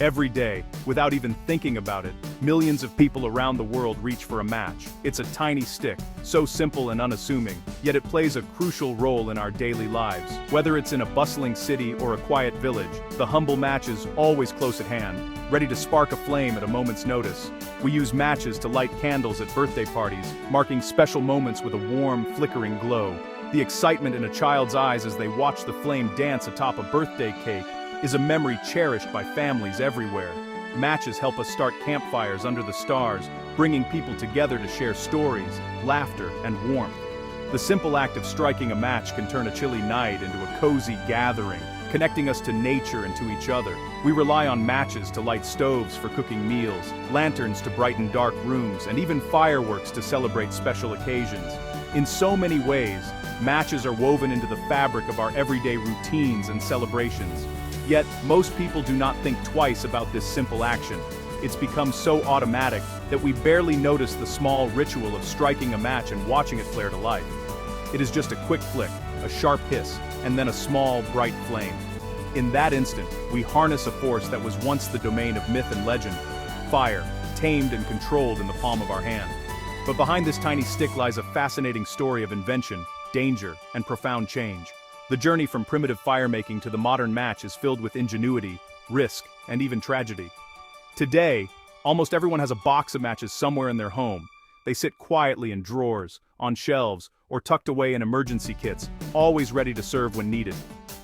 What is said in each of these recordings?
Every day, without even thinking about it, millions of people around the world reach for a match. It's a tiny stick, so simple and unassuming, yet it plays a crucial role in our daily lives. Whether it's in a bustling city or a quiet village, the humble match is always close at hand, ready to spark a flame at a moment's notice. We use matches to light candles at birthday parties, marking special moments with a warm, flickering glow. The excitement in a child's eyes as they watch the flame dance atop a birthday cake is a memory cherished by families everywhere. Matches help us start campfires under the stars, bringing people together to share stories, laughter, and warmth. The simple act of striking a match can turn a chilly night into a cozy gathering, connecting us to nature and to each other. We rely on matches to light stoves for cooking meals, lanterns to brighten dark rooms, and even fireworks to celebrate special occasions. In so many ways, matches are woven into the fabric of our everyday routines and celebrations. Yet, most people do not think twice about this simple action. It's become so automatic that we barely notice the small ritual of striking a match and watching it flare to life. It is just a quick flick, a sharp hiss, and then a small, bright flame. In that instant, we harness a force that was once the domain of myth and legend: fire, tamed and controlled in the palm of our hand. But behind this tiny stick lies a fascinating story of invention, danger, and profound change. The journey from primitive firemaking to the modern match is filled with ingenuity, risk, and even tragedy. Today, almost everyone has a box of matches somewhere in their home. They sit quietly in drawers, on shelves, or tucked away in emergency kits, always ready to serve when needed.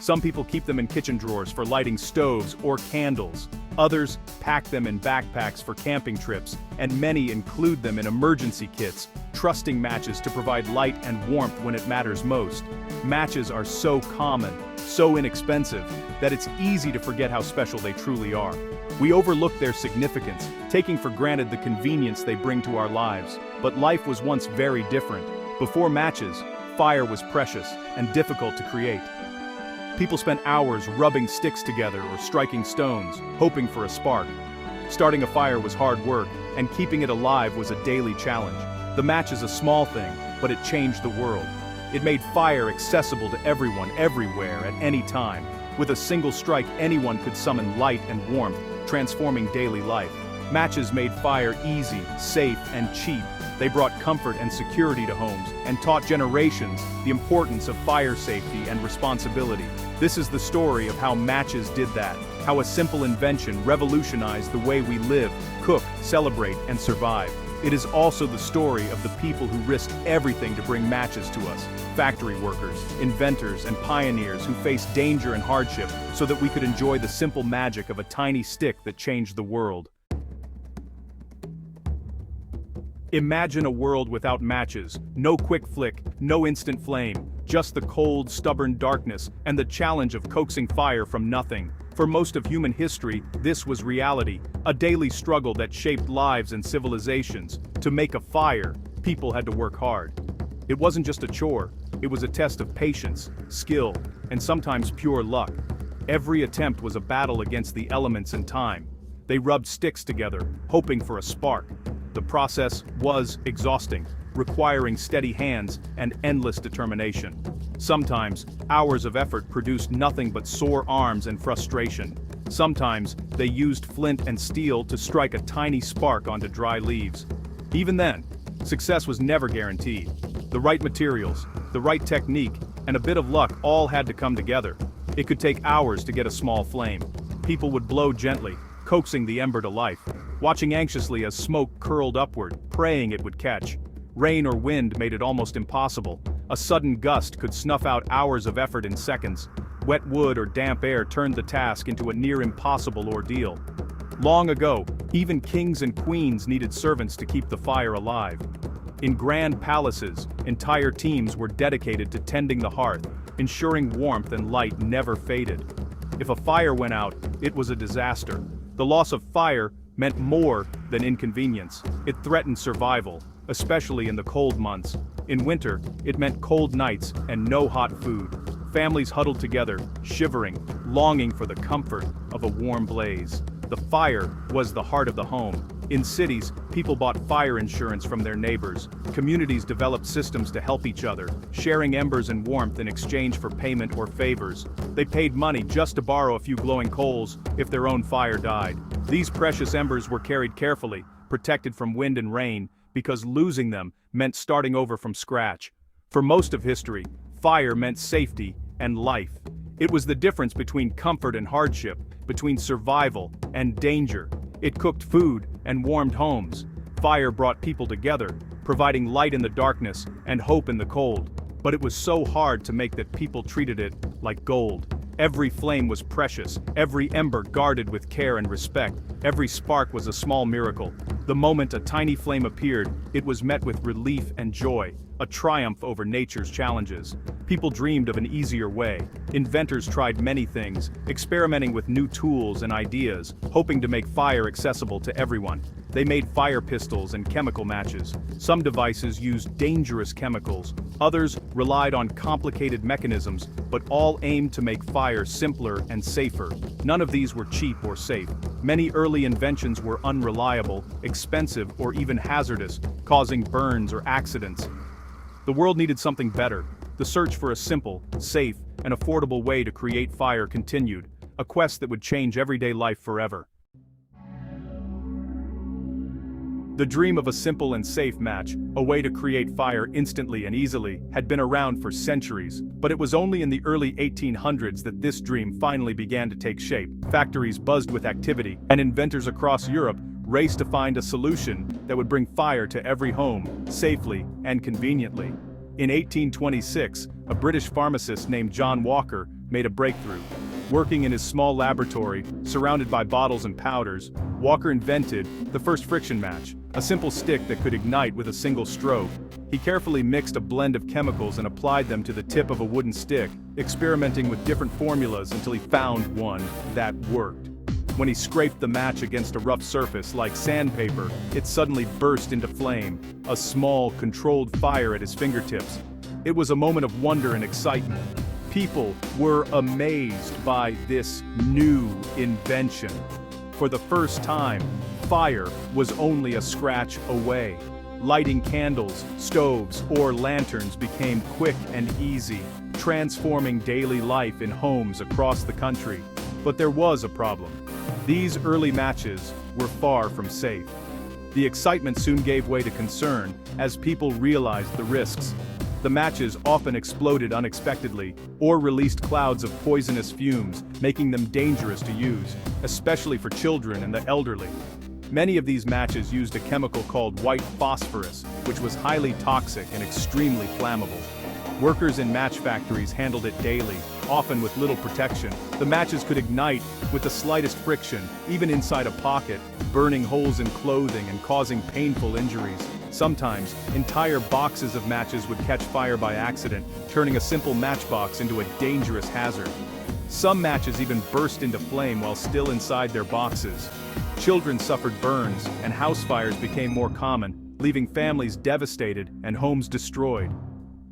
Some people keep them in kitchen drawers for lighting stoves or candles. Others pack them in backpacks for camping trips, and many include them in emergency kits, trusting matches to provide light and warmth when it matters most. Matches are so common, so inexpensive, that it's easy to forget how special they truly are. We overlook their significance, taking for granted the convenience they bring to our lives. But life was once very different. Before matches, fire was precious and difficult to create. People spent hours rubbing sticks together or striking stones, hoping for a spark. Starting a fire was hard work, and keeping it alive was a daily challenge. The match is a small thing, but it changed the world. It made fire accessible to everyone, everywhere, at any time. With a single strike, anyone could summon light and warmth, transforming daily life. Matches made fire easy, safe, and cheap. They brought comfort and security to homes, and taught generations the importance of fire safety and responsibility. This is the story of how matches did that, how a simple invention revolutionized the way we live, cook, celebrate, and survive. It is also the story of the people who risked everything to bring matches to us: factory workers, inventors, and pioneers who faced danger and hardship so that we could enjoy the simple magic of a tiny stick that changed the world. Imagine a world without matches, no quick flick, no instant flame, just the cold, stubborn darkness and the challenge of coaxing fire from nothing. For most of human history, this was reality, a daily struggle that shaped lives and civilizations. To make a fire, people had to work hard. It wasn't just a chore, it was a test of patience, skill, and sometimes pure luck. Every attempt was a battle against the elements and time. They rubbed sticks together, hoping for a spark. The process was exhausting, requiring steady hands and endless determination. Sometimes, hours of effort produced nothing but sore arms and frustration. Sometimes, they used flint and steel to strike a tiny spark onto dry leaves. Even then, success was never guaranteed. The right materials, the right technique, and a bit of luck all had to come together. It could take hours to get a small flame. People would blow gently, coaxing the ember to life, watching anxiously as smoke curled upward, praying it would catch. Rain or wind made it almost impossible. A sudden gust could snuff out hours of effort in seconds. Wet wood or damp air turned the task into a near impossible ordeal. Long ago, even kings and queens needed servants to keep the fire alive. In grand palaces, entire teams were dedicated to tending the hearth, ensuring warmth and light never faded. If a fire went out, it was a disaster. The loss of fire meant more than inconvenience. It threatened survival, especially in the cold months. In winter, it meant cold nights and no hot food. Families huddled together, shivering, longing for the comfort of a warm blaze. The fire was the heart of the home. In cities, people bought fire insurance from their neighbors. Communities developed systems to help each other, sharing embers and warmth in exchange for payment or favors. They paid money just to borrow a few glowing coals if their own fire died. These precious embers were carried carefully, protected from wind and rain, because losing them meant starting over from scratch. For most of history, fire meant safety and life. It was the difference between comfort and hardship, between survival and danger. It cooked food and warmed homes. Fire brought people together, providing light in the darkness and hope in the cold. But it was so hard to make that people treated it like gold. Every flame was precious, every ember guarded with care and respect. Every spark was a small miracle. The moment a tiny flame appeared, it was met with relief and joy, a triumph over nature's challenges. People dreamed of an easier way. Inventors tried many things, experimenting with new tools and ideas, hoping to make fire accessible to everyone. They made fire pistols and chemical matches. Some devices used dangerous chemicals, others relied on complicated mechanisms, but all aimed to make fire simpler and safer. None of these were cheap or safe. Many early inventions were unreliable, expensive, or even hazardous, causing burns or accidents. The world needed something better. The search for a simple, safe, and affordable way to create fire continued, a quest that would change everyday life forever. The dream of a simple and safe match, a way to create fire instantly and easily, had been around for centuries, but it was only in the early 1800s that this dream finally began to take shape. Factories buzzed with activity, and inventors across Europe raced to find a solution that would bring fire to every home, safely and conveniently. In 1826, a British pharmacist named John Walker made a breakthrough. Working in his small laboratory, surrounded by bottles and powders, Walker invented the first friction match, a simple stick that could ignite with a single stroke. He carefully mixed a blend of chemicals and applied them to the tip of a wooden stick, experimenting with different formulas until he found one that worked. When he scraped the match against a rough surface like sandpaper, it suddenly burst into flame, a small, controlled fire at his fingertips. It was a moment of wonder and excitement. People were amazed by this new invention. For the first time, fire was only a scratch away. Lighting candles, stoves, or lanterns became quick and easy, transforming daily life in homes across the country. But there was a problem. These early matches were far from safe. The excitement soon gave way to concern as people realized the risks. The matches often exploded unexpectedly or released clouds of poisonous fumes, making them dangerous to use, especially for children and the elderly. Many of these matches used a chemical called white phosphorus, which was highly toxic and extremely flammable. Workers in match factories handled it daily, often with little protection. The matches could ignite with the slightest friction, even inside a pocket, burning holes in clothing and causing painful injuries. Sometimes, entire boxes of matches would catch fire by accident, turning a simple matchbox into a dangerous hazard. Some matches even burst into flame while still inside their boxes. Children suffered burns, and house fires became more common, leaving families devastated and homes destroyed.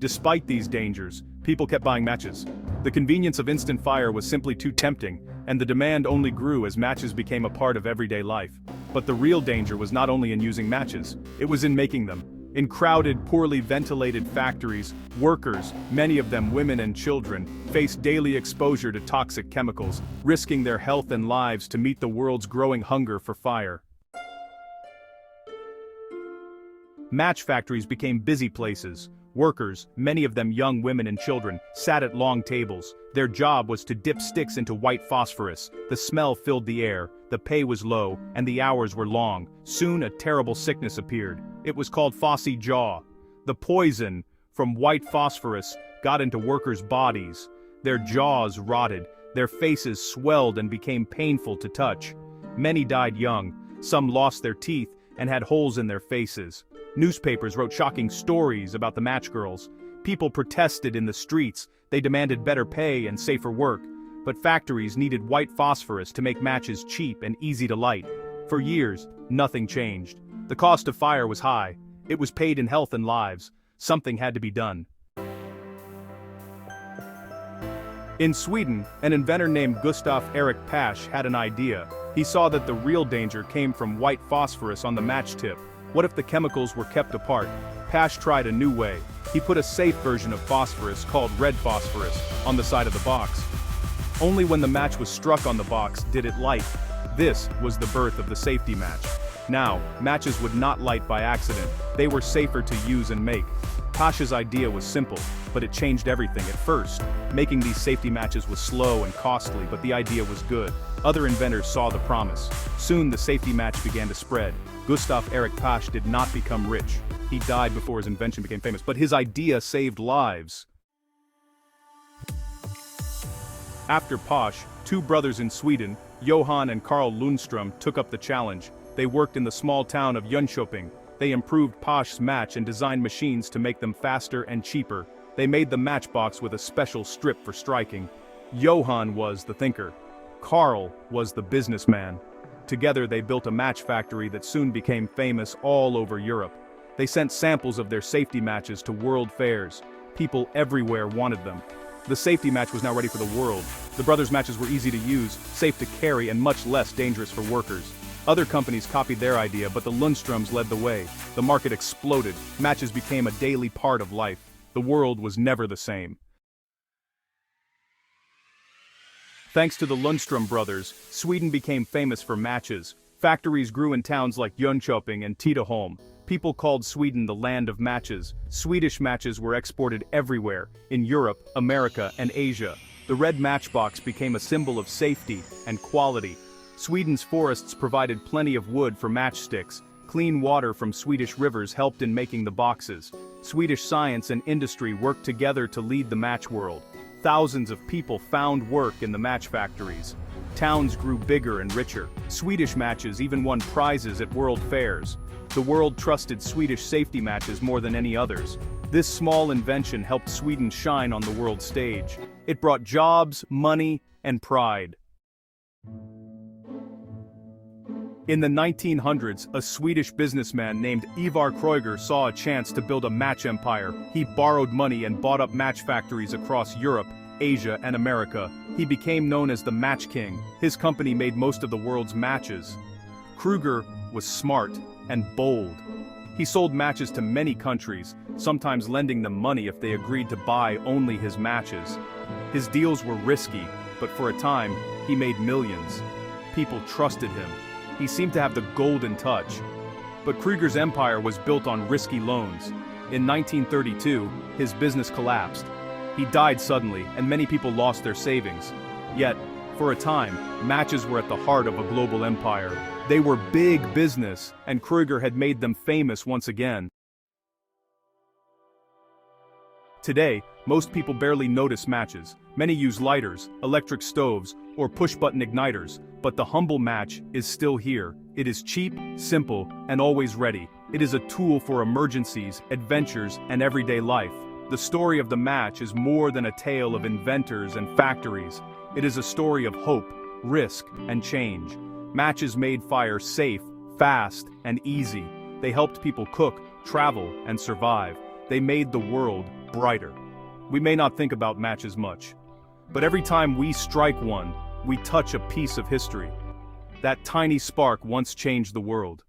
Despite these dangers, people kept buying matches. The convenience of instant fire was simply too tempting, and the demand only grew as matches became a part of everyday life. But the real danger was not only in using matches, it was in making them. In crowded, poorly ventilated factories, workers, many of them women and children, faced daily exposure to toxic chemicals, risking their health and lives to meet the world's growing hunger for fire. Match factories became busy places. Workers, many of them young women and children, sat at long tables. Their job was to dip sticks into white phosphorus. The smell filled the air, the pay was low, and the hours were long. Soon a terrible sickness appeared. It was called phossy jaw. The poison from white phosphorus got into workers' bodies. Their jaws rotted, their faces swelled and became painful to touch. Many died young, some lost their teeth and had holes in their faces. Newspapers wrote shocking stories about the match girls. People protested in the streets. They demanded better pay and safer work. But factories needed white phosphorus to make matches cheap and easy to light. For years, nothing changed. The cost of fire was high. It was paid in health and lives. Something had to be done. In Sweden, an inventor named Gustav Erik Pasch had an idea. He saw that the real danger came from white phosphorus on the match tip. What if the chemicals were kept apart? Pasch tried a new way. He put a safe version of phosphorus called red phosphorus on the side of the box. Only when the match was struck on the box did it light. This was the birth of the safety match. Now, matches would not light by accident. They were safer to use and make. Pasch's idea was simple, but it changed everything. At first, making these safety matches was slow and costly, but the idea was good. Other inventors saw the promise. Soon the safety match began to spread. Gustav Erik Pasch did not become rich. He died before his invention became famous, but his idea saved lives. After Pasch, two brothers in Sweden, Johan and Carl Lundström, took up the challenge. They worked in the small town of Jönköping. They improved Pasch's match and designed machines to make them faster and cheaper. They made the matchbox with a special strip for striking. Johan was the thinker. Carl was the businessman. Together they built a match factory that soon became famous all over Europe. They sent samples of their safety matches to world fairs. People everywhere wanted them. The safety match was now ready for the world. The brothers' matches were easy to use, safe to carry, and much less dangerous for workers. Other companies copied their idea, but the Lundströms led the way. The market exploded. Matches became a daily part of life. The world was never the same. Thanks to the Lundström brothers, Sweden became famous for matches. Factories grew in towns like Jönköping and Tidaholm. People called Sweden the land of matches. Swedish matches were exported everywhere, in Europe, America, and Asia. The red matchbox became a symbol of safety and quality. Sweden's forests provided plenty of wood for matchsticks. Clean water from Swedish rivers helped in making the boxes. Swedish science and industry worked together to lead the match world. Thousands of people found work in the match factories. Towns grew bigger and richer. Swedish matches even won prizes at world fairs. The world trusted Swedish safety matches more than any others. This small invention helped Sweden shine on the world stage. It brought jobs, money, and pride. In the 1900s, a Swedish businessman named Ivar Kreuger saw a chance to build a match empire. He borrowed money and bought up match factories across Europe, Asia, and America. He became known as the Match King. His company made most of the world's matches. Kreuger was smart and bold. He sold matches to many countries, sometimes lending them money if they agreed to buy only his matches. His deals were risky, but for a time, he made millions. People trusted him. He seemed to have the golden touch. But Kreuger's empire was built on risky loans. In 1932, his business collapsed. He died suddenly, and many people lost their savings. Yet, for a time, matches were at the heart of a global empire. They were big business, and Kreuger had made them famous once again. Today, most people barely notice matches. Many use lighters, electric stoves, or push-button igniters, but the humble match is still here. It is cheap, simple, and always ready. It is a tool for emergencies, adventures, and everyday life. The story of the match is more than a tale of inventors and factories. It is a story of hope, risk, and change. Matches made fire safe, fast, and easy. They helped people cook, travel, and survive. They made the world brighter. We may not think about matches much, but every time we strike one, we touch a piece of history. That tiny spark once changed the world.